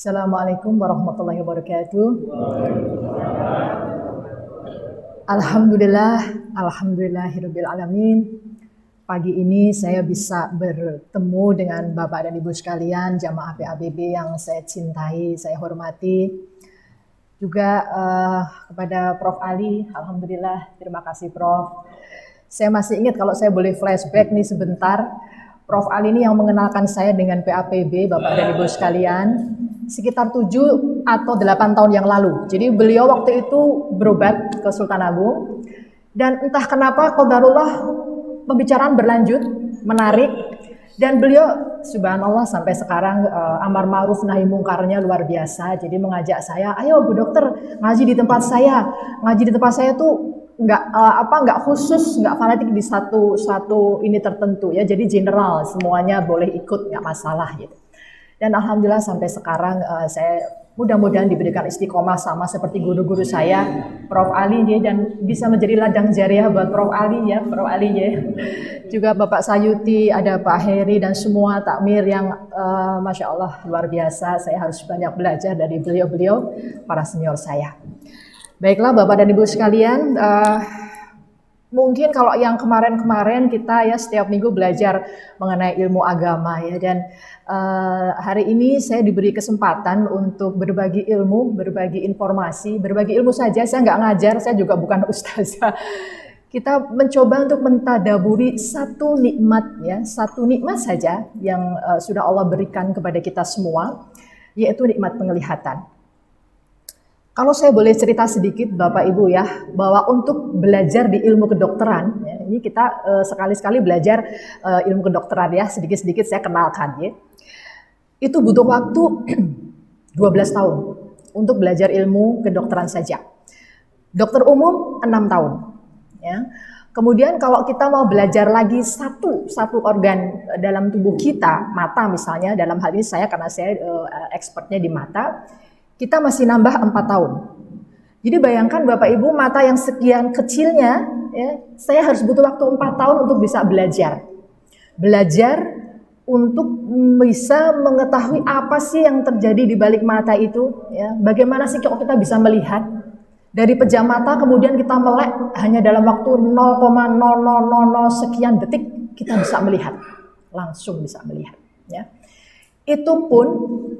Assalamualaikum warahmatullahi wabarakatuh. Alhamdulillahirabbil alamin. Pagi ini saya bisa bertemu dengan Bapak dan Ibu sekalian, jamaah PABB yang saya cintai, saya hormati. Juga kepada Prof. Ali, alhamdulillah, terima kasih Prof. Saya masih ingat, kalau saya boleh flashback nih sebentar, Prof. Ali ini yang mengenalkan saya dengan PAPB, Bapak dan Ibu sekalian, sekitar 7 atau 8 tahun yang lalu. Jadi beliau waktu itu berobat ke Sultan Agung, dan entah kenapa qadarullah pembicaraan berlanjut, menarik, dan beliau subhanallah sampai sekarang amar ma'ruf nahi mungkarnya luar biasa. Jadi mengajak saya, ayo Bu Dokter ngaji di tempat saya. Ngaji di tempat saya tuh nggak khusus, nggak fanatik di satu ini tertentu ya. Jadi general, semuanya boleh ikut, nggak masalah gitu. Dan alhamdulillah sampai sekarang saya mudah-mudahan diberikan istiqomah sama seperti guru-guru saya, Prof. Ali ya, dan bisa menjadi ladang jariah buat Prof. Ali ya, Prof. Ali ya. Juga Bapak Sayuti, ada Pak Heri dan semua takmir yang Masya Allah luar biasa. Saya harus banyak belajar dari beliau-beliau, para senior saya. Baiklah Bapak dan Ibu sekalian, mungkin kalau yang kemarin-kemarin kita ya setiap minggu belajar mengenai ilmu agama ya, dan hari ini saya diberi kesempatan untuk berbagi ilmu, berbagi informasi, berbagi ilmu saja. Saya nggak ngajar, saya juga bukan ustazah. Kita mencoba untuk mentadaburi satu nikmat ya, satu nikmat saja yang sudah Allah berikan kepada kita semua, yaitu nikmat penglihatan. Kalau saya boleh cerita sedikit Bapak Ibu ya, bahwa untuk belajar di ilmu kedokteran, ya, ini kita sekali-sekali belajar ilmu kedokteran ya, sedikit-sedikit saya kenalkan ya. Itu butuh waktu 12 tahun untuk belajar ilmu kedokteran saja. Dokter umum 6 tahun. Ya. Kemudian kalau kita mau belajar lagi satu organ dalam tubuh kita, mata misalnya, dalam hal ini saya karena saya expertnya di mata, kita masih nambah 4 tahun. Jadi bayangkan Bapak Ibu, mata yang sekian kecilnya, ya, saya harus butuh waktu 4 tahun untuk bisa belajar. Belajar untuk bisa mengetahui apa sih yang terjadi di balik mata itu. Ya. Bagaimana sih kalau kita bisa melihat. Dari pejam mata kemudian kita melek, hanya dalam waktu 0,0000 sekian detik kita bisa melihat. Langsung bisa melihat. Ya. Itu pun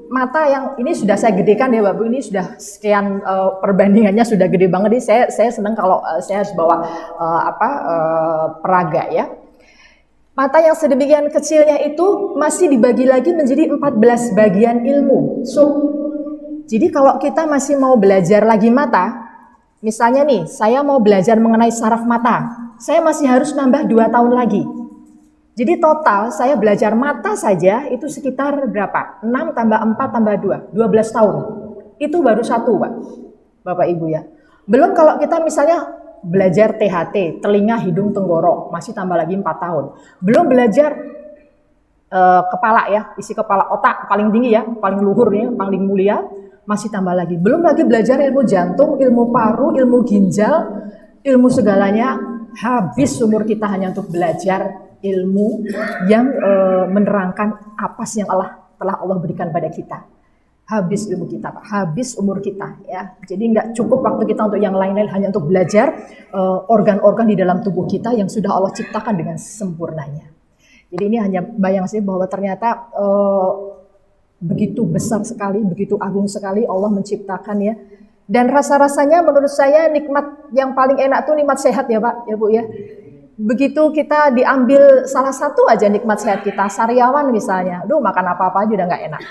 mata yang ini sudah saya gedekan ya Bapak, ini sudah sekian perbandingannya sudah gede banget nih. Saya senang kalau saya harus bawa peraga ya. Mata yang sedemikian kecilnya itu masih dibagi lagi menjadi 14 bagian ilmu. Jadi kalau kita masih mau belajar lagi mata, misalnya nih saya mau belajar mengenai saraf mata, saya masih harus nambah 2 tahun lagi. Jadi total saya belajar mata saja itu sekitar berapa? 6 tambah 4 tambah 2, 12 tahun. Itu baru satu Pak, Bapak Ibu ya. Belum kalau kita misalnya belajar THT, telinga, hidung, tenggorok, masih tambah lagi 4 tahun. Belum belajar kepala ya, isi kepala, otak paling tinggi ya, paling luhur ya, paling mulia, masih tambah lagi. Belum lagi belajar ilmu jantung, ilmu paru, ilmu ginjal, ilmu segalanya. Habis umur kita hanya untuk belajar ilmu yang menerangkan apa sih yang telah Allah berikan pada kita. Habis ilmu kita Pak, habis umur kita ya. Jadi nggak cukup waktu kita untuk yang lain-lain, hanya untuk belajar organ-organ di dalam tubuh kita yang sudah Allah ciptakan dengan sempurnanya. Jadi ini hanya bayang sih bahwa ternyata begitu besar sekali, begitu agung sekali Allah menciptakan ya. Dan rasa-rasanya menurut saya nikmat yang paling enak tuh nikmat sehat ya Pak, ya Bu ya. Begitu kita diambil salah satu aja nikmat sehat kita, sariawan misalnya, aduh makan apa-apa aja udah nggak enak.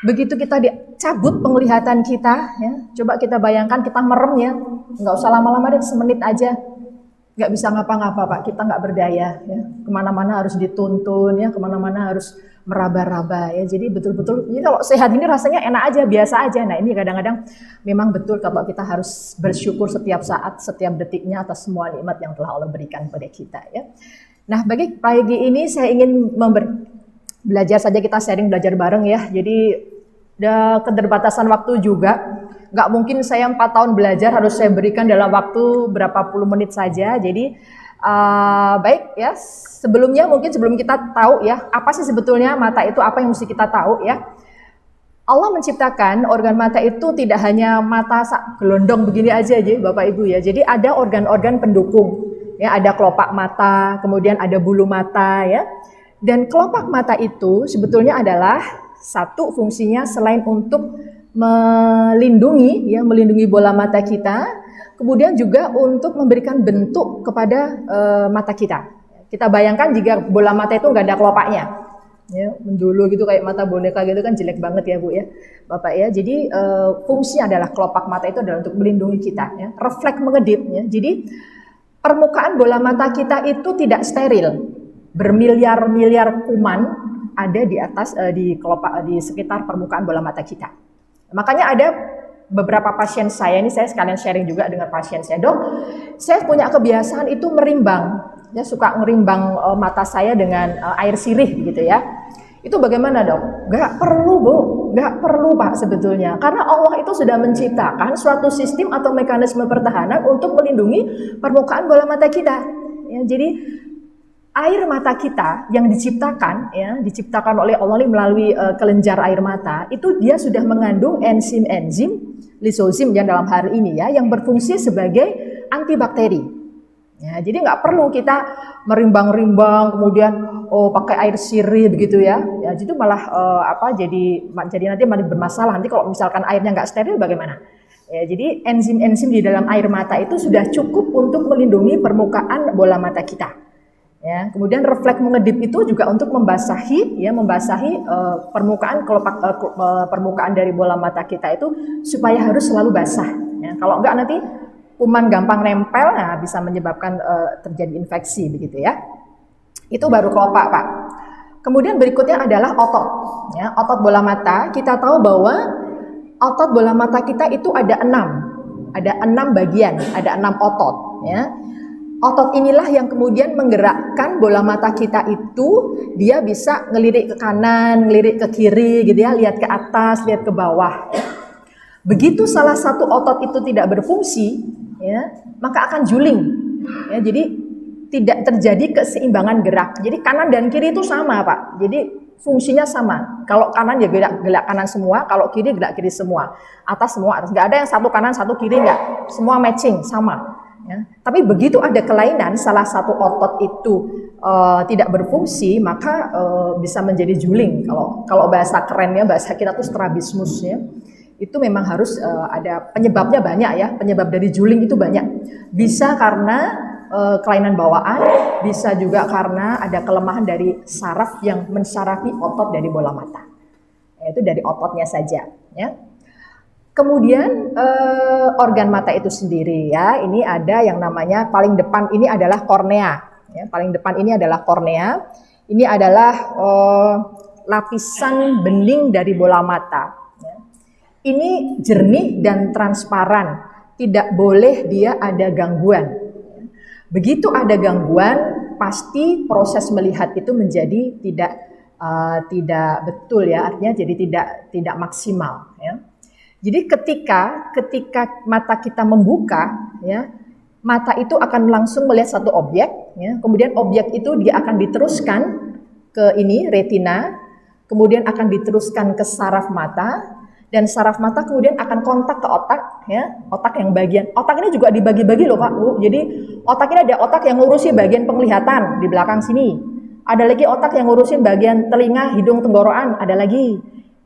Begitu kita dicabut penglihatan kita, ya, coba kita bayangkan kita merem ya, nggak usah lama-lama deh, semenit aja, nggak bisa ngapa-ngapa Pak, kita nggak berdaya, ya, kemana-mana harus dituntun, ya, kemana-mana harus meraba-raba, ya, jadi betul-betul, jadi kalau sehat ini rasanya enak aja, biasa aja. Nah ini kadang-kadang memang betul kalau kita harus bersyukur setiap saat, setiap detiknya atas semua nikmat yang telah Allah berikan pada kita, ya. Nah pagi ini saya ingin belajar saja, kita sharing belajar bareng ya. Jadi ada keterbatasan waktu juga, nggak mungkin saya 4 tahun belajar harus saya berikan dalam waktu berapa puluh menit saja. Jadi baik ya, sebelum kita tahu ya apa sih sebetulnya mata itu, apa yang mesti kita tahu ya. Allah menciptakan organ mata itu tidak hanya mata gelondong begini aja Bapak Ibu ya. Jadi ada organ-organ pendukung. Ya, ada kelopak mata, kemudian ada bulu mata ya. Dan kelopak mata itu sebetulnya adalah satu fungsinya selain untuk melindungi bola mata kita, kemudian juga untuk memberikan bentuk kepada mata kita. Kita bayangkan jika bola mata itu nggak ada kelopaknya. Ya, mendulu gitu kayak mata boneka gitu kan jelek banget ya Bu ya, Bapak ya. Jadi fungsinya adalah kelopak mata itu adalah untuk melindungi kita ya. Refleks mengedip ya. Jadi permukaan bola mata kita itu tidak steril. Bermiliar-miliar kuman ada di atas di kelopak di sekitar permukaan bola mata kita. Makanya ada beberapa pasien saya, ini saya sekalian sharing juga dengan pasien saya, Dok, saya punya kebiasaan itu merimbang. Ya, suka ngerimbang mata saya dengan air sirih gitu ya. Itu bagaimana Dok? Gak perlu Bu, gak perlu Pak sebetulnya. Karena Allah itu sudah menciptakan suatu sistem atau mekanisme pertahanan untuk melindungi permukaan bola mata kita. Ya, jadi air mata kita yang diciptakan oleh Allah melalui kelenjar air mata, itu dia sudah mengandung enzim-enzim, lisozim yang dalam hal ini ya, yang berfungsi sebagai antibakteri. Ya, jadi nggak perlu kita merimbang-rimbang kemudian pakai air sirih begitu ya. Ya itu malah jadi nanti malah bermasalah. Nanti kalau misalkan airnya nggak steril bagaimana? Ya, jadi enzim-enzim di dalam air mata itu sudah cukup untuk melindungi permukaan bola mata kita. Ya, kemudian refleks mengedip itu juga untuk membasahi permukaan permukaan dari bola mata kita itu supaya harus selalu basah. Ya, kalau enggak nanti kuman gampang nempel, nah bisa menyebabkan terjadi infeksi begitu ya. Itu baru kelopak Pak. Kemudian berikutnya adalah otot. Ya, otot bola mata. Kita tahu bahwa otot bola mata kita itu ada 6 bagian, ada 6 otot. Ya. Otot inilah yang kemudian menggerakkan bola mata kita itu, dia bisa ngelirik ke kanan, ngelirik ke kiri gitu ya, lihat ke atas, lihat ke bawah. Ya. Begitu salah satu otot itu tidak berfungsi, ya, maka akan juling. Ya, jadi tidak terjadi keseimbangan gerak. Jadi kanan dan kiri itu sama Pak. Jadi fungsinya sama. Kalau kanan ya gerak kanan semua, kalau kiri gerak kiri semua. Atas semua atas. Nggak ada yang satu kanan satu kiri nggak. Semua matching sama. Ya. Tapi begitu ada kelainan, salah satu otot itu tidak berfungsi, maka bisa menjadi juling. Kalau bahasa kerennya, bahasa kita tuh strabismus ya. Itu memang harus ada penyebabnya banyak ya, penyebab dari juling itu banyak. Bisa karena kelainan bawaan, bisa juga karena ada kelemahan dari saraf yang mensarafi otot dari bola mata. Itu dari ototnya saja ya. Kemudian organ mata itu sendiri ya, ini ada yang namanya paling depan ini adalah kornea. Ya, paling depan ini adalah kornea. Ini adalah lapisan bening dari bola mata. Ya. Ini jernih dan transparan, tidak boleh dia ada gangguan. Begitu ada gangguan, pasti proses melihat itu menjadi tidak betul ya, artinya jadi tidak maksimal. Ya. Jadi ketika mata kita membuka, ya, mata itu akan langsung melihat satu objek, ya, kemudian objek itu dia akan diteruskan ke ini retina, kemudian akan diteruskan ke saraf mata, dan saraf mata kemudian akan kontak ke otak, ya, otak yang bagian. Otak ini juga dibagi-bagi loh Pak Bu. Jadi otak ini ada otak yang ngurusi bagian penglihatan di belakang sini, ada lagi otak yang ngurusin bagian telinga, hidung, tenggorokan, ada lagi.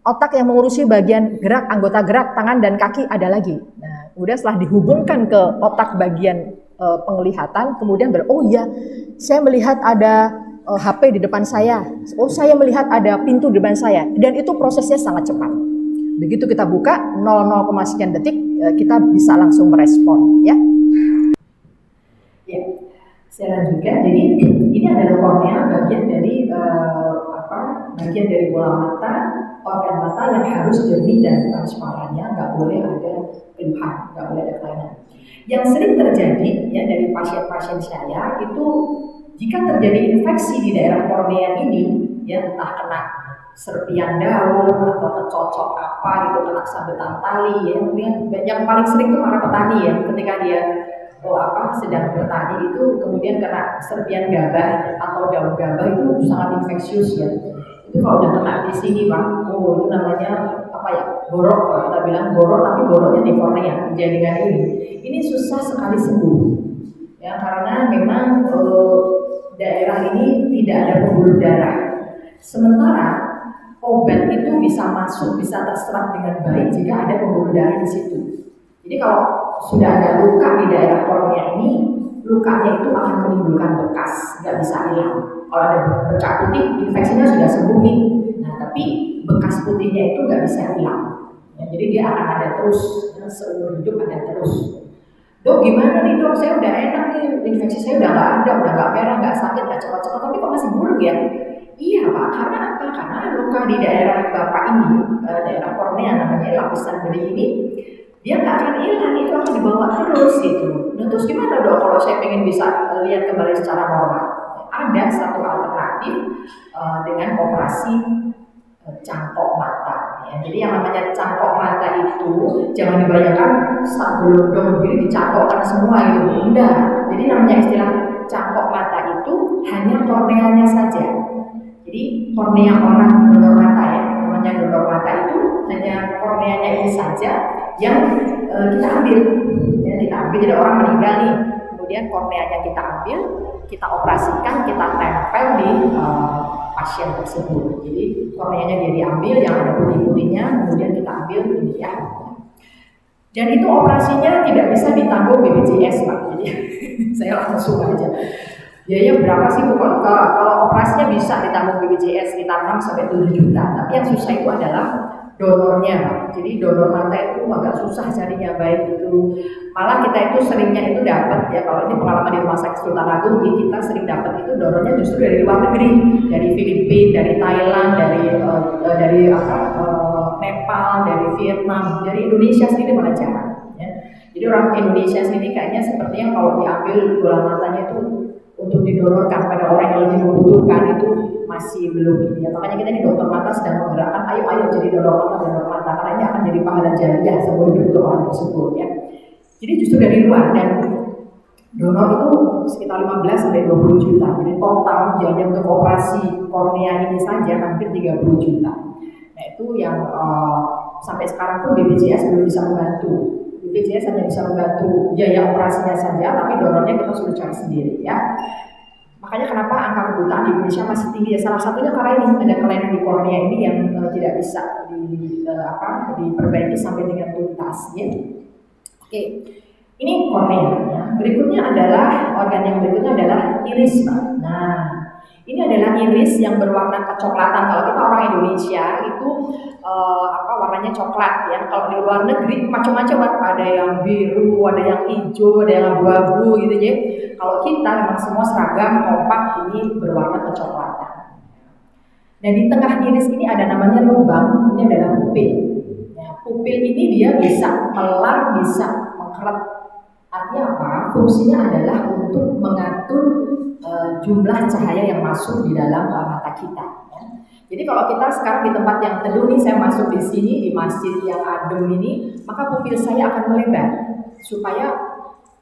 Otak yang mengurusi bagian gerak, anggota gerak, tangan dan kaki ada lagi. Nah, kemudian setelah dihubungkan ke otak bagian penglihatan, kemudian oh iya, saya melihat ada HP di depan saya. Oh, saya melihat ada pintu di depan saya. Dan itu prosesnya sangat cepat. Begitu kita buka, 0,0 sekian detik, kita bisa langsung merespon. Ya. Ya, saya lanjutkan. Jadi ini adalah kornea, bagian dari bagian dari bola mata. Organ mata yang harus jernih dan transparannya, nggak boleh ada keluhan, nggak boleh ada kelainan. Yang sering terjadi ya dari pasien-pasien saya itu jika terjadi infeksi di daerah kornea ini, ya entah kena serpian daun atau kecocok apa gitu, kena sabetan tali ya, yang paling sering itu para petani ya, ketika dia sedang bertani itu kemudian kena serpian gabah atau daun gabah itu sangat infeksius ya. Itu kalau udah kena di sini Pak, itu namanya borok, kalau kita bilang borok tapi boroknya di kornea, di jaringan ini susah sekali sembuh ya, karena memang daerah ini tidak ada pembuluh darah. Sementara obat itu bisa masuk, bisa terserap dengan baik jika ada pembuluh darah di situ. Jadi kalau sudah ada luka di daerah kornea ini, lukanya itu akan menimbulkan bekas, nggak bisa hilang. Kalau ada bercak putih, infeksinya sudah sembuh nih. Nah, tapi bekas putihnya itu nggak bisa hilang. Ya, jadi dia akan ada terus, ya, seumur hidup ada terus. Dok, gimana nih dok? Saya udah enak nih, infeksi saya udah nggak ada, udah nggak merah, nggak sakit, nggak cepat-cepat, tapi kok masih buruk ya? Iya pak, karena apa? Karena luka di daerah bapak ini, daerah kornea namanya lapisan benih ini, dia nggak akan hilang, itu akan dibawa terus gitu. Nah terus gimana dok kalau saya pengen bisa lihat kembali secara normal? Ada satu alternatif dengan operasi cangkok mata. Ya. Jadi yang namanya cangkok mata itu jangan dibayangkan sak gelondong begini dicangkokkan semua gitu. Enggak. Jadi namanya istilah cangkok mata itu hanya korneanya saja. Jadi kornea orang donor mata ya, namanya donor mata itu hanya korneanya ini saja yang kita ambil. Ya, kita ambil, jadi orang meninggal nih, kemudian korneanya kita ambil, kita operasikan, kita tempel di pasien tersebut. Jadi korneanya dia diambil, yang ada putih-putihnya, kemudian kita ambil ini ya. Dan itu operasinya tidak bisa ditanggung BPJS Pak. Jadi saya langsung aja. Biaya berapa sih Bu? Kalau operasinya bisa ditanggung BPJS sekitar 6 sampai 7 juta. Tapi yang susah itu adalah donornya. Jadi donor mata itu agak susah carinya, baik itu malah kita itu seringnya itu dapat ya, kalau ini pengalaman di Rumah Sakit Sultan Agung, kita sering dapat itu donornya justru dari luar negeri, dari Filipina, dari Thailand, dari Nepal, dari Vietnam, dari Indonesia sendiri malah jarang. Ya. Jadi orang Indonesia sendiri kayaknya sepertinya kalau diambil bola matanya itu untuk didonorkan pada orang yang lebih membutuhkan itu masih belum ya. Makanya kita di dokter mata sedang menggerakkan ayo jadi donor mata karena ini akan jadi pahala jariah sebelum hidup orang tersebut ya. Jadi justru dari luar, dan donor itu sekitar 15 sampai 20 juta. Jadi total biaya untuk operasi kornea ini saja hampir 30 juta. Nah itu yang sampai sekarang pun BPJS belum bisa membantu. BPJS hanya bisa membantu biaya operasinya saja, tapi donornya kita sudah cari sendiri ya. Makanya kenapa angka kebutaan di Indonesia masih tinggi ya, salah satunya karena ini ada kelainan di kornea ini yang tidak bisa diperbaiki sampai dengan tuntas ya. Oke, ini kornea ya. Berikutnya adalah organ yang berikutnya adalah iris Pak. Nah, ini adalah iris yang berwarna kecoklatan. Kalau kita orang Indonesia itu warnanya coklat ya. Kalau di luar negeri macam-macam, ada yang biru, ada yang hijau, ada yang abu-abu gitu ya. Kalau kita memang semua seragam kompak, ini berwarna kecoklatan. Dan di tengah iris ini ada namanya lubang, ini adalah pupil. Ya, pupil ini dia bisa melar, bisa mengkeret. Artinya apa? Fungsinya adalah untuk mengatur jumlah cahaya yang masuk di dalam mata kita. Ya. Jadi kalau kita sekarang di tempat yang teduh nih, saya masuk di sini di masjid yang adem ini, maka pupil saya akan melebar supaya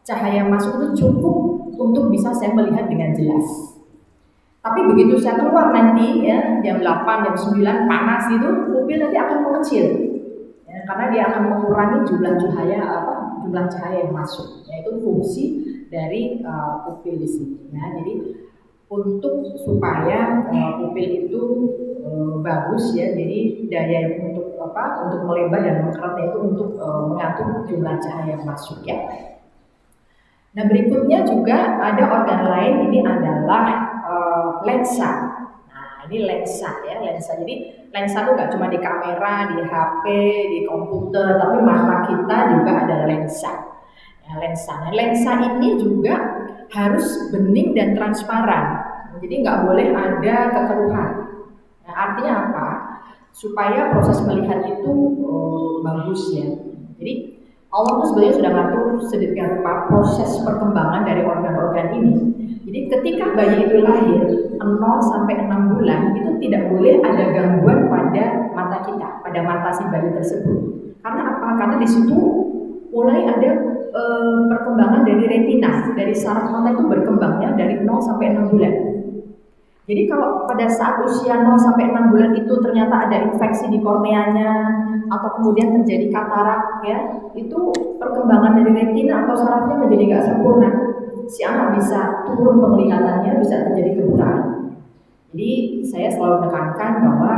cahaya yang masuk itu cukup untuk bisa saya melihat dengan jelas. Tapi begitu saya keluar nanti ya jam 8, jam 9 panas itu, pupil nanti akan mengecil. Ya, karena dia akan mengurangi jumlah cahaya yang masuk. Yaitu fungsi dari pupil di sini. Ya, jadi untuk supaya pupil itu bagus ya, jadi daya untuk melebar dan mengkeratnya itu untuk mengatur jumlah cahaya yang masuk ya. Nah berikutnya juga ada organ lain, ini adalah lensa. Nah ini lensa ya, lensa. Jadi lensa itu gak cuma di kamera, di HP, di komputer, tapi mata kita juga ada lensa. Ya, lensa. Nah lensa ini juga harus bening dan transparan. Jadi nggak boleh ada kekeruhan. Nah artinya apa? Supaya proses melihat itu bagus ya. Jadi Allah itu sebenarnya sudah mengatur sedemikian rupa proses perkembangan dari organ-organ ini. Jadi ketika bayi itu lahir 0 sampai 6 bulan itu tidak boleh ada gangguan pada mata kita, pada mata si bayi tersebut. Karena apa? Karena di situ mulai ada perkembangan dari retina, dari saraf mata itu berkembangnya dari 0 sampai 6 bulan. Jadi kalau pada saat usia 0 sampai 6 bulan itu ternyata ada infeksi di korneanya atau kemudian terjadi katarak ya, itu perkembangan dari retina atau sarafnya menjadi nggak sempurna. Si anak bisa turun penglihatannya, bisa terjadi kebutaan. Jadi saya selalu menekankan bahwa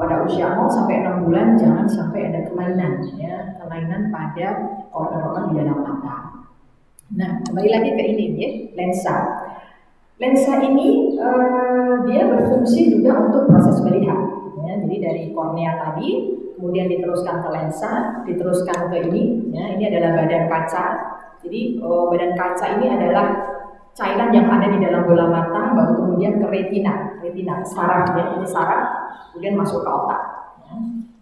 pada usia 0 sampai 6 bulan jangan sampai ada kelainan ya, kelainan pada organ-organ di dalam mata. Nah, kembali lagi ke ini ya, lensa. Lensa ini dia berfungsi juga untuk proses melihat. Ya, jadi dari kornea tadi, kemudian diteruskan ke lensa, diteruskan ke ini. Ya, ini adalah badan kaca. Jadi badan kaca ini adalah cairan yang ada di dalam bola mata, baru kemudian ke retina, saraf ya, ini saraf, kemudian masuk ke otak. Ya.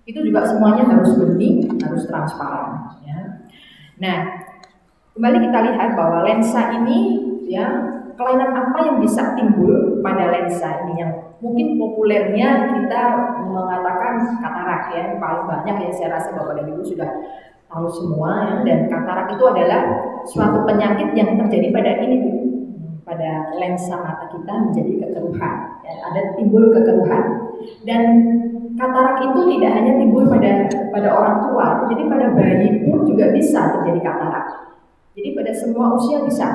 Itu juga semuanya harus bening, harus transparan. Ya. Nah, kembali kita lihat bahwa lensa ini ya, kelainan apa yang bisa timbul pada lensa ini, yang mungkin populernya kita mengatakan katarak ya, paling banyak ya, saya rasa Bapak dan Ibu sudah tahu semua ya. Dan katarak itu adalah suatu penyakit yang terjadi pada ini, pada lensa mata kita menjadi kekeruhan ya, ada timbul kekeruhan. Dan katarak itu tidak hanya timbul pada orang tua, jadi pada bayi pun juga bisa terjadi katarak. Jadi pada semua usia bisa.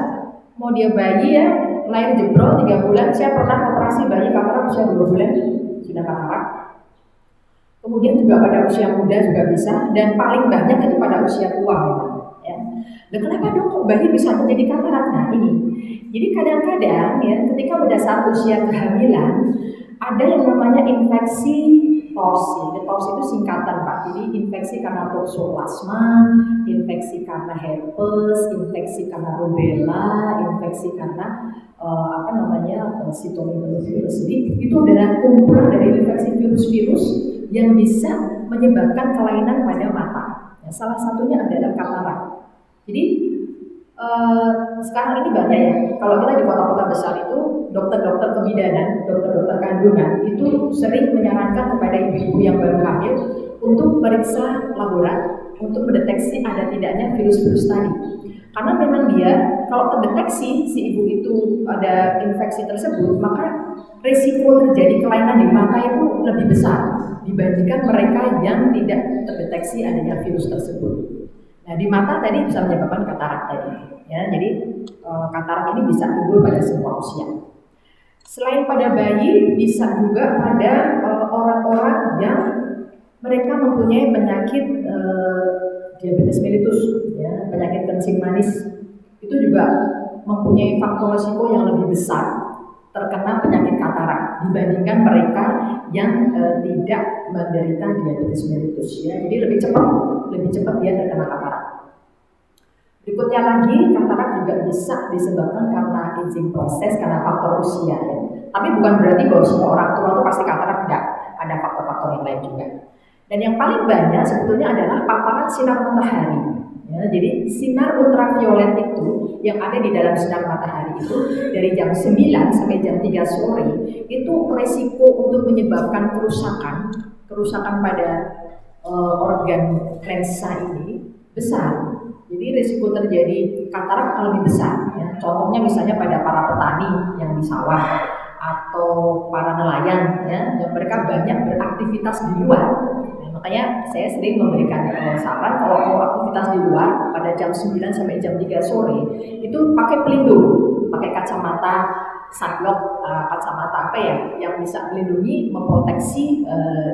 Mau dia bayi ya, lahir jebrol 3 bulan, saya pernah operasi bayi katarak usia 2 bulan sudah katarak. Kemudian juga pada usia muda juga bisa, dan paling banyak itu pada usia tua memang. Ya. Dan kenapa dong kok bayi bisa terjadi katarak? Nah ini, jadi kadang-kadang ya, ketika pada saat usia kehamilan ada yang namanya infeksi torsi. Torsi itu singkatan Pak. Jadi infeksi karena toxoplasma, infeksi karena herpes, infeksi karena rubella, infeksi karena cytomegalovirus. Jadi itu adalah kumpulan dari infeksi virus-virus yang bisa menyebabkan kelainan pada mata. Ya, salah satunya adalah katarak. Jadi sekarang ini banyak ya, kalau kita di kota-kota besar itu dokter-dokter kebidanan, dokter-dokter kandungan itu sering menyarankan kepada ibu-ibu yang baru hamil untuk periksa laborat untuk mendeteksi ada tidaknya virus-virus tadi. Karena memang dia kalau terdeteksi si ibu itu ada infeksi tersebut, maka risiko terjadi kelainan di mata itu lebih besar dibandingkan mereka yang tidak terdeteksi adanya virus tersebut. Nah, di mata tadi bisa menyebabkan katarak tadi. Ya, jadi katarak ini bisa timbul pada semua usia. Selain pada bayi, bisa juga pada orang-orang yang mereka mempunyai penyakit diabetes mellitus, ya, penyakit kencing manis. Itu juga mempunyai faktor risiko yang lebih besar terkena penyakit katarak dibandingkan mereka yang tidak menderita diabetes mellitus. Ya, jadi lebih cepat dia terkena katarak. Berikutnya lagi, katarak juga bisa disebabkan karena aging proses, karena faktor usia ya. Tapi bukan berarti bahwa semua orang tua itu pasti katarak, tidak. Ada faktor-faktor yang lain juga. Dan yang paling banyak sebetulnya adalah paparan sinar matahari. Ya, jadi sinar ultraviolet itu yang ada di dalam sinar matahari itu dari jam 9 sampai jam 3 sore itu resiko untuk menyebabkan kerusakan pada organ lensa ini besar. Jadi risiko terjadi katarak lebih besar. Ya. Contohnya misalnya pada para petani yang di sawah atau para nelayan, ya, yang mereka banyak beraktivitas di luar. Nah, makanya saya sering memberikan saran kalau mau aktivitas di luar pada jam 9 sampai jam 3 sore itu pakai pelindung, pakai kacamata sunblock, kacamata apa ya yang bisa melindungi, memproteksi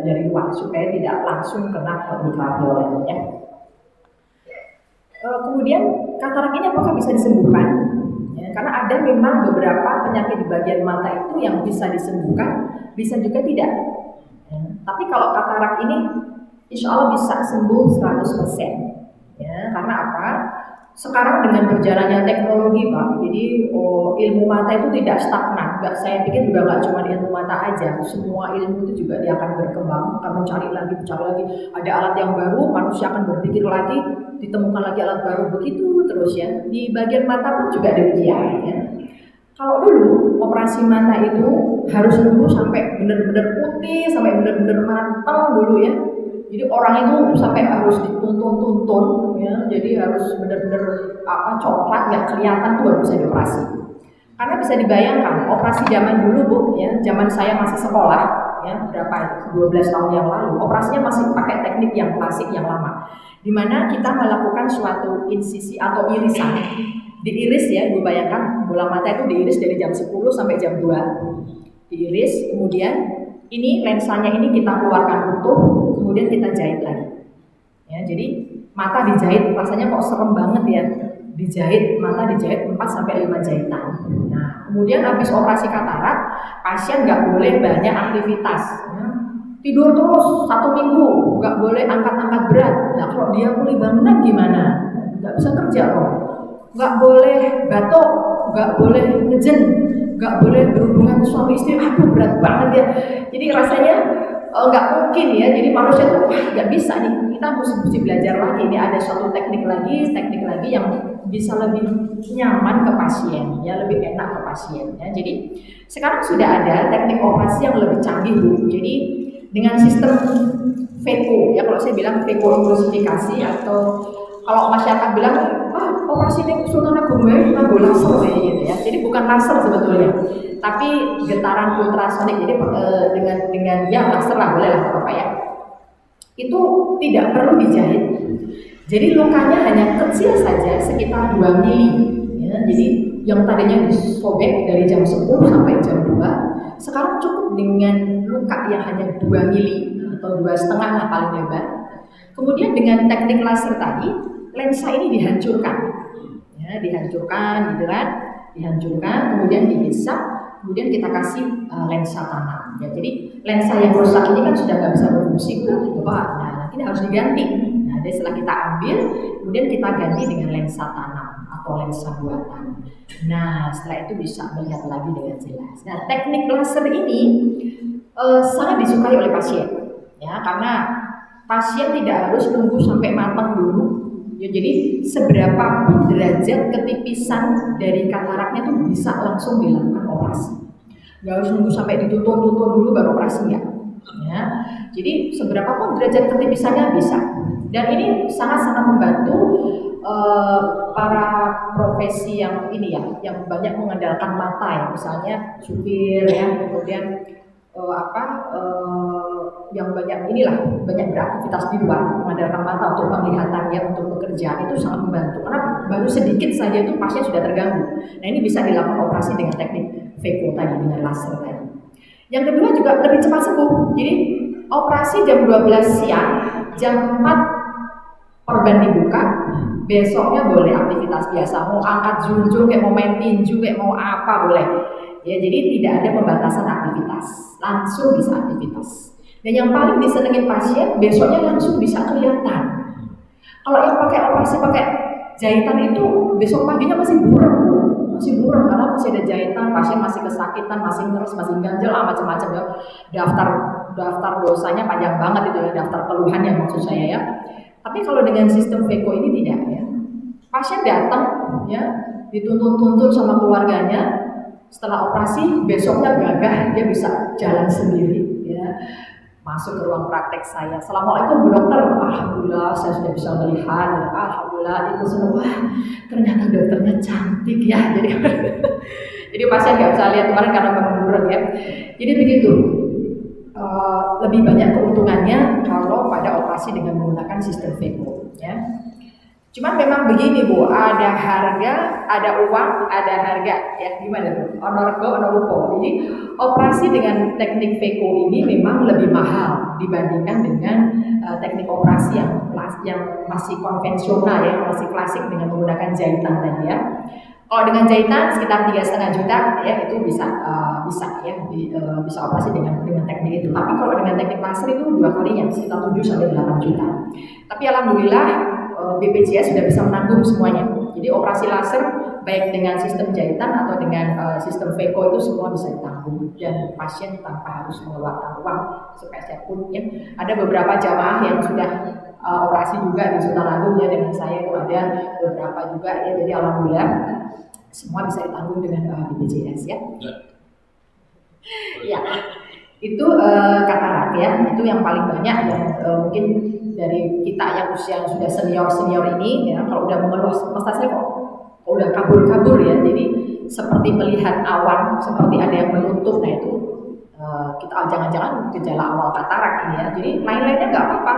dari luar supaya tidak langsung kena ultraviolet ya. Kemudian katarak ini apakah bisa disembuhkan? Ya, karena ada memang beberapa penyakit di bagian mata itu yang bisa disembuhkan, bisa juga tidak. Ya, tapi kalau katarak ini insya Allah bisa sembuh 100%. Ya, karena apa? Sekarang dengan berjalannya teknologi Pak, jadi ilmu mata itu tidak stagnan. Saya pikir juga nggak cuma ilmu mata aja, semua ilmu itu juga dia akan berkembang, akan mencari lagi. Ada alat yang baru, manusia akan berpikir lagi, ditemukan lagi alat baru, begitu terus ya. Di bagian mata pun juga demikian. Ya. Kalau dulu operasi mata itu harus nunggu sampai benar-benar putih, sampai benar-benar matang dulu ya. Jadi orang itu sampai harus dituntun, ya. Jadi harus benar-benar coklat nggak kelihatan tuh baru bisa dioperasi. Karena bisa dibayangkan operasi zaman dulu Bu, ya, zaman saya masih sekolah, ya, berapa itu? 12 tahun yang lalu, operasinya masih pakai teknik yang klasik yang lama. Di mana kita melakukan suatu insisi atau irisan. Diiris ya, Ibu bayangkan bola mata itu diiris dari jam 10 sampai jam 2. Diiris, kemudian ini lensanya ini kita keluarkan utuh, kemudian kita jahit lagi. Ya, jadi mata dijahit, rasanya kok serem banget ya. Dijahit, mata dijahit 4 sampai 5 jahitan. Nah, kemudian habis operasi katarak, pasien nggak boleh banyak aktivitas. Ya. Tidur terus 1 minggu, nggak boleh angkat-angkat berat. Nah, kalau dia pulih bangunan gimana? Nggak bisa kerja kok. Nggak boleh batuk, nggak boleh ngejen, nggak boleh berhubungan suami istri. Aduh, berat banget ya. Jadi rasanya nggak mungkin ya. Jadi manusia tuh nggak bisa nih. Kita mesti belajar lagi. Ini ada suatu teknik lagi yang bisa lebih nyaman ke pasien, ya lebih enak ke pasien. Ya. Jadi sekarang sudah ada teknik operasi yang lebih canggih Bu. Jadi dengan sistem VECO, ya kalau saya bilang VECO emulsifikasi atau kalau masyarakat bilang operasi ini Sultan Agung nganggo laser gitu ya. Jadi bukan laser sebetulnya, tapi getaran ultrasonik. Jadi dengan ya laser lah boleh lah Bapak ya. Itu tidak perlu dijahit. Jadi lukanya hanya kecil saja sekitar 2 mili. Ya, jadi yang tadinya disobek dari jam 10 sampai jam 2, sekarang cukup dengan luka yang hanya 2 mili atau 2,5 lah paling lebar. Kemudian dengan teknik laser tadi, lensa ini dihancurkan. Ya, dihancurkan gitu kan. Dihancurkan, kemudian dihisap, kemudian kita kasih lensa tanam. Ya, jadi lensa yang rusak ini kan sudah nggak bisa berfungsi Pak. Nah, nanti harus diganti. Nah, jadi setelah kita ambil, kemudian kita ganti dengan lensa tanam atau lensa buatan. Nah, setelah itu bisa melihat lagi dengan jelas. Nah, teknik laser ini sangat disukai oleh pasien, ya karena pasien tidak harus tunggu sampai matang dulu. Ya, jadi seberapa pun derajat ketipisan dari kataraknya itu bisa langsung dilakukan operasi. Nggak harus nunggu sampai dituntun dulu baru operasi ya. Ya, jadi seberapa pun derajat ketipisannya bisa. Dan ini sangat-sangat membantu para profesi yang ini ya, yang banyak mengandalkan mata ya, misalnya supir ya, kemudian yang banyak inilah banyak beraktivitas di luar mengandalkan mata untuk penglihatannya, untuk bekerja, itu sangat membantu karena baru sedikit saja itu pasien sudah terganggu. Nah, ini bisa dilakukan operasi dengan teknik VECO tadi, dengan laser tadi. Yang kedua juga lebih cepat sembuh. Jadi operasi jam 12 siang, jam 4 organ dibuka, besoknya boleh aktivitas biasa, mau angkat junjung kayak mau main tinju kayak mau apa boleh. Ya, jadi tidak ada pembatasan aktivitas, langsung bisa aktivitas. Dan yang paling disenengin pasien, besoknya langsung bisa kelihatan. Kalau yang pakai operasi pakai jahitan itu, besok paginya masih buram karena masih ada jahitan, pasien masih kesakitan, masih ngeres, masih ganjel, macam-macam ya. Daftar dosanya panjang banget itu ya, daftar keluhan yang maksud saya ya. Tapi kalau dengan sistem VECO ini tidak ya. Pasien datang ya, dituntun sama keluarganya. Setelah operasi besoknya gagah, dia bisa jalan sendiri ya. Masuk ke ruang praktek saya. Assalamualaikum Bu Dokter. Alhamdulillah saya sudah bisa melihat. Alhamdulillah itu senang. Wah, ternyata dokternya cantik ya. Jadi pasien nggak bisa lihat kemarin karena menurun ya. Jadi begitu. Lebih banyak keuntungannya kalau pada operasi dengan menggunakan sistem VECO ya. Cuman memang begini Bu, ada harga, ada uang, ada harga ya, gimana Bu? Honorgo, honorupo. Jadi operasi dengan teknik VECO ini memang lebih mahal dibandingkan dengan teknik operasi yang masih konvensional ya, masih klasik dengan menggunakan jahitan tadi ya. Kalau dengan jahitan sekitar 3,5 juta ya, itu bisa bisa operasi dengan teknik itu. Tapi kalau dengan teknik laser itu 2 kalinya sekitar 7 sampai 8 juta. Tapi alhamdulillah BPJS sudah bisa menanggung semuanya. Jadi operasi laser baik dengan sistem jahitan atau dengan sistem VECO itu semua bisa ditanggung dan pasien tanpa harus mengeluarkan uang sepeser pun ya. Ada beberapa jamaah yang sudah operasi juga di Sultan Agung ya, dengan saya itu ada beberapa juga ya. Jadi alhamdulillah semua bisa ditanggung dengan BPJS ya. Ya. Itu katarak ya, itu yang paling banyak yang mungkin dari kita yang usia yang sudah senior ini ya, kalau udah mengeluh, Mas saya kok udah kabur-kabur ya, jadi seperti melihat awan, seperti ada yang menutup. Nah itu kita jangan-jangan gejala awal katarak ini ya. Jadi lain-lainnya nggak apa-apa,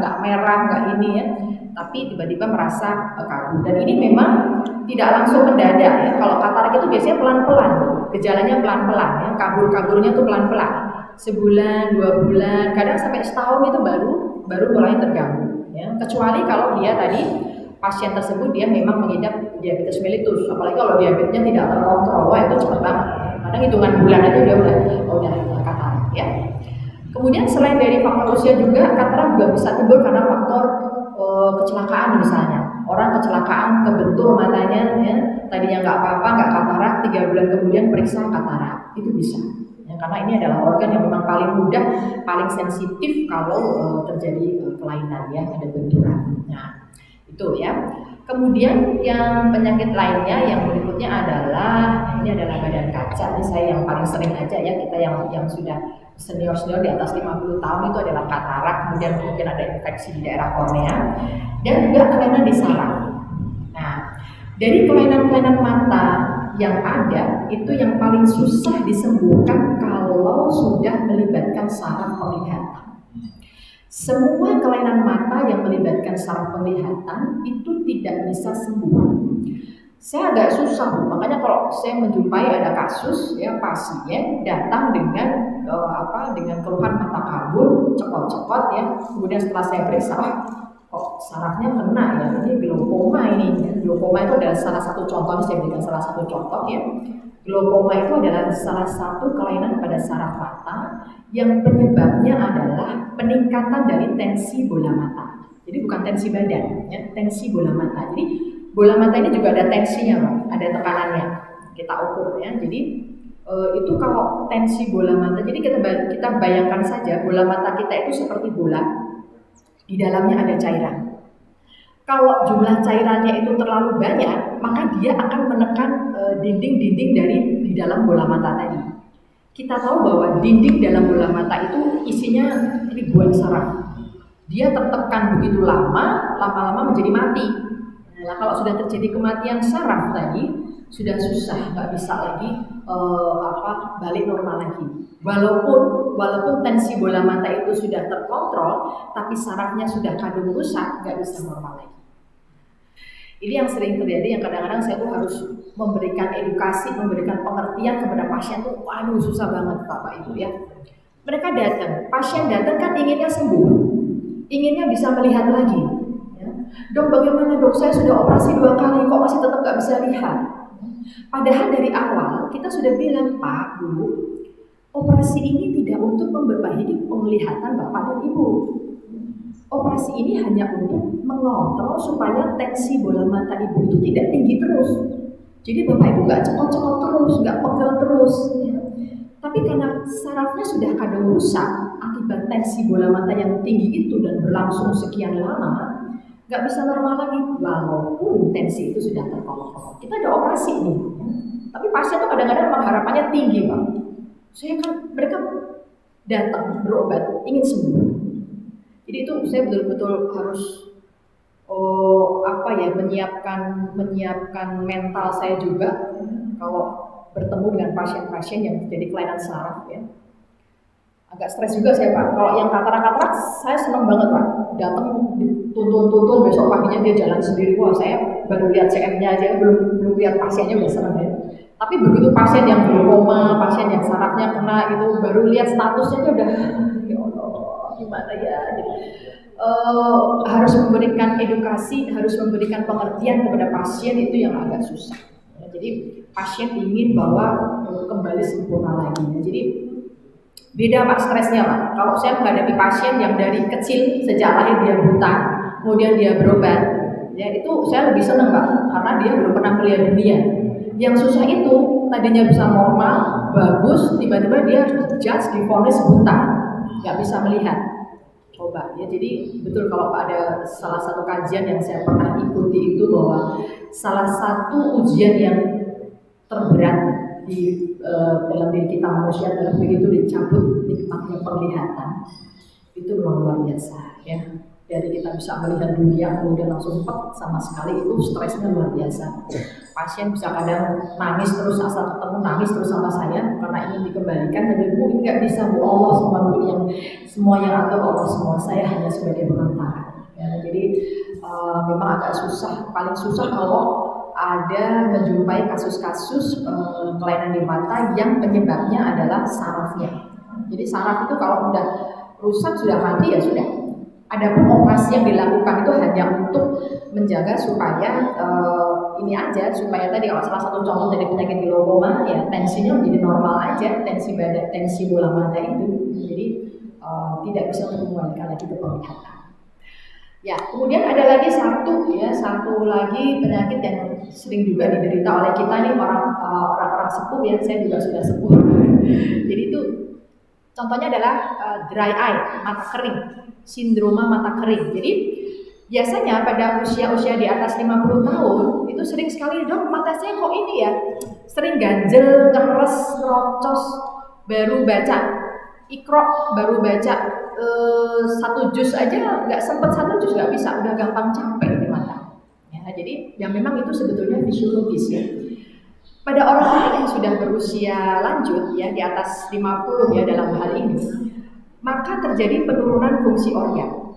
nggak merah, nggak ini ya, tapi tiba-tiba merasa kabur. Dan ini memang tidak langsung mendadak ya. Kalau katarak itu biasanya pelan-pelan, gejalanya pelan-pelan ya, kabur-kaburnya tuh pelan-pelan. Sebulan, 2 bulan, kadang sampai setahun itu baru mulai terganggu ya. Kecuali kalau dia tadi pasien tersebut dia memang mengidap diabetes mellitus, apalagi kalau diabetesnya tidak terkontrol, wah itu cepat banget. Kadang hitungan bulan aja dia udah katarak ya. Kemudian selain dari faktor usia juga, katarak juga bisa timbul karena faktor kecelakaan misalnya. Orang kecelakaan kebentur matanya ya, tadinya nggak apa-apa, nggak katarak, 3 bulan kemudian periksa katarak, itu bisa. Ya, karena ini adalah organ yang memang paling mudah, paling sensitif kalau terjadi kelainan ya, ada benturan. Nah, itu ya. Kemudian yang penyakit lainnya yang berikutnya adalah, ini adalah badan kaca. Ini saya yang paling sering aja ya, kita yang sudah senior di atas 50 tahun itu adalah katarak, kemudian mungkin ada infeksi di daerah kornea dan juga kelainan di saraf. Nah, dari kelainan-kelainan mata yang ada itu yang paling susah disembuhkan kalau sudah melibatkan saraf penglihatan. Semua kelainan mata yang melibatkan saraf penglihatan itu tidak bisa sembuh. Saya agak susah, makanya kalau saya menjumpai ada kasus ya pasien datang dengan dengan keluhan mata kabur, cekot-cekot ya, kemudian setelah saya periksa, kok sarafnya kena ya, ini glaukoma ini. Glaukoma itu adalah salah satu contoh, saya berikan salah satu contoh ya. Glaukoma itu adalah salah satu kelainan pada saraf mata yang penyebabnya adalah peningkatan dari tensi bola mata. Jadi bukan tensi badan, ya, tensi bola mata. Jadi bola mata ini juga ada tensinya, Pak, ada tekanannya. Kita ukur ya. Jadi itu kalau tensi bola mata, jadi kita bayangkan saja bola mata kita itu seperti bola, di dalamnya ada cairan. Kalau jumlah cairannya itu terlalu banyak, maka dia akan menekan dinding-dinding dari di dalam bola mata tadi. Kita tahu bahwa dinding dalam bola mata itu isinya ribuan saraf. Dia tertekan begitu lama-lama menjadi mati. Nah, kalau sudah terjadi kematian saraf tadi, sudah susah, nggak bisa lagi balik normal lagi. Walaupun tensi bola mata itu sudah terkontrol, tapi sarafnya sudah kadung rusak, nggak bisa normal lagi. Ini yang sering terjadi, yang kadang-kadang saya tuh harus memberikan edukasi, memberikan pengertian kepada pasien tuh, waduh susah banget Bapak Ibu ya. Mereka datang, pasien datang kan inginnya sembuh, inginnya bisa melihat lagi. Ya. Dok bagaimana dok, saya sudah operasi 2 kali kok masih tetap nggak bisa lihat. Padahal dari awal kita sudah bilang Pak, Bu, operasi ini tidak untuk memperbaiki penglihatan Bapak dan Ibu. Operasi ini hanya untuk mengontrol supaya tensi bola mata ibu itu tidak tinggi terus. Jadi Bapak Ibu nggak cekot-cekot terus, nggak pegel terus. Ya. Tapi karena sarafnya sudah kadang rusak akibat tensi bola mata yang tinggi itu dan berlangsung sekian lama, nggak bisa normal lagi walaupun tensi itu sudah terkontrol. Kita ada operasi nih, ya. Tapi pasien tuh kadang-kadang harapannya tinggi Pak. Mereka datang berobat ingin sembuh. Jadi itu saya betul-betul harus menyiapkan mental saya juga kalau bertemu dengan pasien-pasien yang jadi kelainan saraf ya. Agak stres juga saya Pak. Kalau yang katarak saya senang banget Pak. Datang tuntun besok paginya dia jalan sendiri. Wah saya baru lihat CM-nya aja, belum lihat pasiennya udah senang ya. Tapi begitu pasien yang glaukoma, pasien yang sarafnya kena itu baru lihat statusnya aja udah ya Allah gimana ya. Jadi, harus memberikan edukasi, harus memberikan pengertian kepada pasien itu yang agak susah. Ya, jadi pasien ingin bahwa kembali sempurna lagi. Ya, jadi beda Pak stresnya Pak. Kalau saya menghadapi pasien yang dari kecil sejak lahir dia buta, kemudian dia berobat, ya itu saya lebih senang Pak, karena dia belum pernah melihat dunia. Yang susah itu tadinya bisa normal, bagus, tiba-tiba dia judge divonis buta, nggak bisa melihat. Coba ya, jadi betul kalau ada salah satu kajian yang saya pernah ikuti itu bahwa salah satu ujian yang terberat dalam diri kita manusia adalah begitu dicabut nikmatnya penglihatan, itu memang luar biasa ya. dari kita bisa melihat dunia kemudian langsung pet sama sekali, itu stresnya luar biasa. Pasien bisa kadang nangis terus, asal ketemu nangis terus sama saya karena ingin dikembalikan, dan Bu nggak bisa Bu, Allah semua yang atur Allah semua, saya hanya sebagai perantara. Ya, jadi memang agak susah, paling susah kalau ada menjumpai kasus-kasus kelainan di mata yang penyebabnya adalah sarafnya. Jadi saraf itu kalau udah rusak, sudah mati ya sudah. Adapun operasi yang dilakukan itu hanya untuk menjaga supaya ini aja, supaya tadi kalau salah satu contoh dari penyakit glaukoma ya tensinya menjadi normal aja, tensi bola mata itu, jadi tidak bisa untuk mengembalikan lagi ke penglihatan. Ya, kemudian ada lagi satu lagi penyakit yang sering juga diderita oleh kita nih orang-orang sepuh ya, saya juga sudah sepuh. Jadi itu contohnya adalah dry eye, mata kering, sindroma mata kering. Jadi biasanya pada usia-usia di atas 50 tahun itu sering sekali, Dok, mata saya kok ini ya, sering ganjel, ngeres, ngerocos, baru baca Iqra, baru baca satu juz aja nggak sempet, satu juz nggak bisa, udah gampang capek di mata. Ya, jadi yang memang itu sebetulnya fisiologis ya. Pada orang-orang yang sudah berusia lanjut ya di atas 50 ya dalam hal ini, maka terjadi penurunan fungsi organ.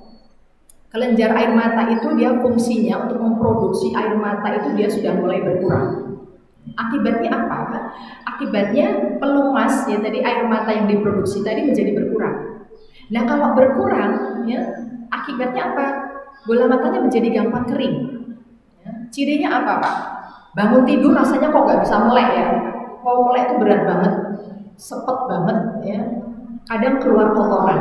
Kelenjar air mata itu dia fungsinya untuk memproduksi air mata itu dia sudah mulai berkurang. Akibatnya apa? Akibatnya pelumas ya tadi air mata yang diproduksi tadi menjadi berkurang. Nah kalau berkurang ya akibatnya apa? Bola matanya menjadi gampang kering. Ya, cirinya apa Pak? Bangun tidur rasanya kok nggak bisa melek ya? Kalau melek itu berat banget, sepet banget ya. Kadang keluar kotoran.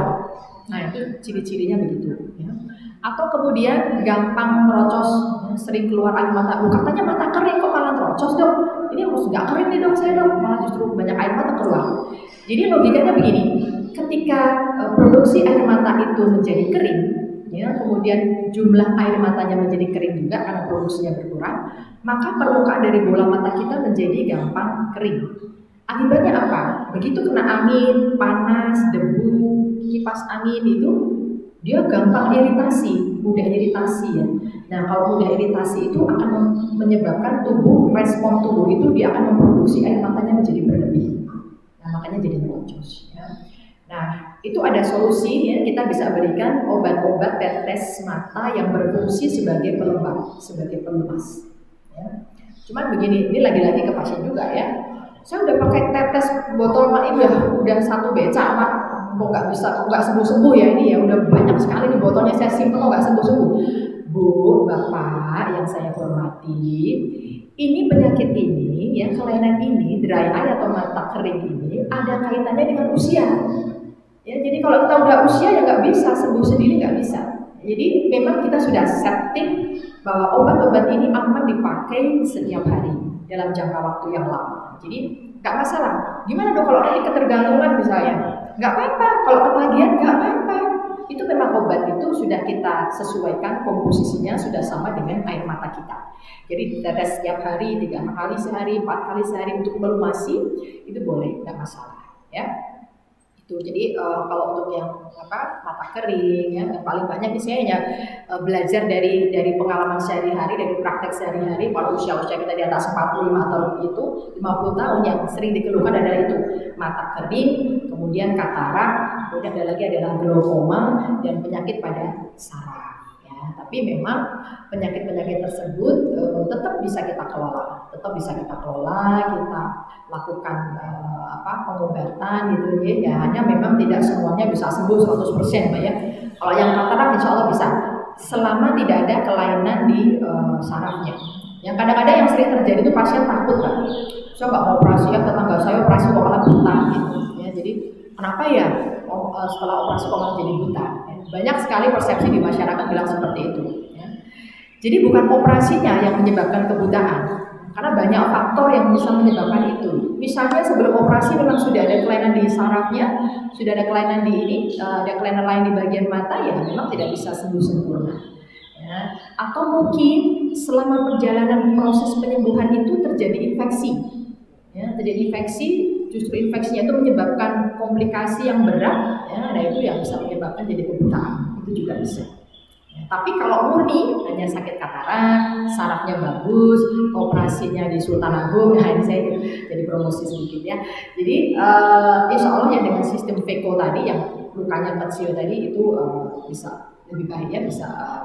Nah itu ciri-cirinya begitu. Ya. Atau kemudian gampang merocos, sering keluar air mata. Katanya mata kering kok malah merocos Dok? Ini harus nggak kering nih Dok saya Dok, malah justru banyak air mata keluar. Jadi logikanya begini, ketika produksi air mata itu menjadi kering, ya, kemudian jumlah air matanya menjadi kering juga karena produksinya berkurang, maka permukaan dari bola mata kita menjadi gampang kering. Akibatnya apa? Begitu kena angin, panas, debu, kipas angin itu dia gampang iritasi, mudah iritasi ya. Nah kalau mudah iritasi itu akan menyebabkan respon tubuh itu dia akan memproduksi air matanya menjadi berlebih. Nah makanya jadi merocos ya. Nah itu ada solusi ya, kita bisa berikan obat-obat tetes mata yang berfungsi sebagai pelembab, sebagai pelumas ya. Cuman begini, ini lagi-lagi ke pasien juga ya. Saya udah pakai tetes botol ini udah satu becak Mak, kok nggak sembuh-sembuh ya ini ya, udah banyak sekali nih botolnya saya simpen kok nggak sembuh-sembuh. Bu, Bapak yang saya hormati, ini penyakit ini ya, kelainan ini, dry eye atau mata kering ini ada kaitannya dengan usia. Ya, jadi kalau kita udah usia ya nggak bisa sembuh sendiri, nggak bisa. Jadi memang kita sudah setting bahwa obat-obat ini aman dipakai setiap hari dalam jangka waktu yang lama. Jadi nggak masalah. Gimana Dok kalau nanti ketergantungan misalnya? Nggak apa-apa. Kalau ketagihan nggak apa-apa. Itu memang obat itu sudah kita sesuaikan komposisinya sudah sama dengan air mata kita. Jadi ditetes setiap hari, 3 kali sehari, 4 kali sehari untuk melumasi itu boleh, nggak masalah. Ya. Itu jadi kalau untuk yang mata kering ya yang paling banyak saya hanya belajar dari pengalaman sehari-hari, dari praktek sehari-hari. Kalau usia-usia kita di atas 45 tahun itu 50 tahun yang sering dikeluhkan adalah itu mata kering, kemudian katarak, kemudian ada lagi adalah glaukoma dan penyakit pada saraf ya. Tapi memang penyakit-penyakit tersebut tetap bisa kita kelola, kita lakukan pengobatan gitu ya. Hanya memang tidak semuanya bisa sembuh 100% Mbak ya. Kalau yang katarak insya Allah bisa selama tidak ada kelainan di sarafnya. Yang kadang-kadang yang sering terjadi itu pasien takut Mbak. Saya nggak mau operasi ya, tetangga saya operasi kok malah buta gitu ya. Jadi kenapa ya setelah operasi kok malah jadi buta ya. Banyak sekali persepsi di masyarakat bilang seperti itu ya. Jadi bukan operasinya yang menyebabkan kebutaan, karena banyak faktor yang bisa menyebabkan itu. Misalnya sebelum operasi memang sudah ada kelainan di sarafnya, sudah ada kelainan di ini, ada kelainan lain di bagian mata ya memang tidak bisa sembuh sempurna. Ya. Atau mungkin selama perjalanan proses penyembuhan itu terjadi infeksi. Ya, terjadi infeksi, justru infeksinya itu menyebabkan komplikasi yang berat, ya, nah itu yang bisa menyebabkan jadi kebutaan, itu juga bisa. Tapi kalau murni hanya sakit katarak, sarafnya bagus, operasinya di Sultan Agung, nah ini saya jadi promosi sedikit ya. Jadi insya Allah ya dengan sistem VECO tadi yang lukanya kecil tadi itu bisa lebih baik ya,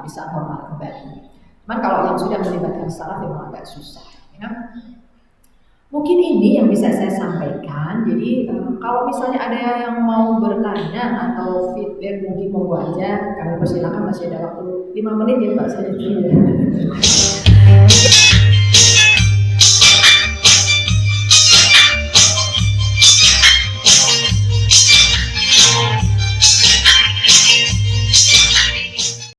bisa normal kembali. Cuman kalau yang sudah melibatkan saraf memang agak susah. Ya. Mungkin ini yang bisa saya sampaikan. Jadi kalau misalnya ada yang mau bertanya atau feedback mungkin mau aja, kami persilakan, masih ada waktu 5 menit ya Mbak saya.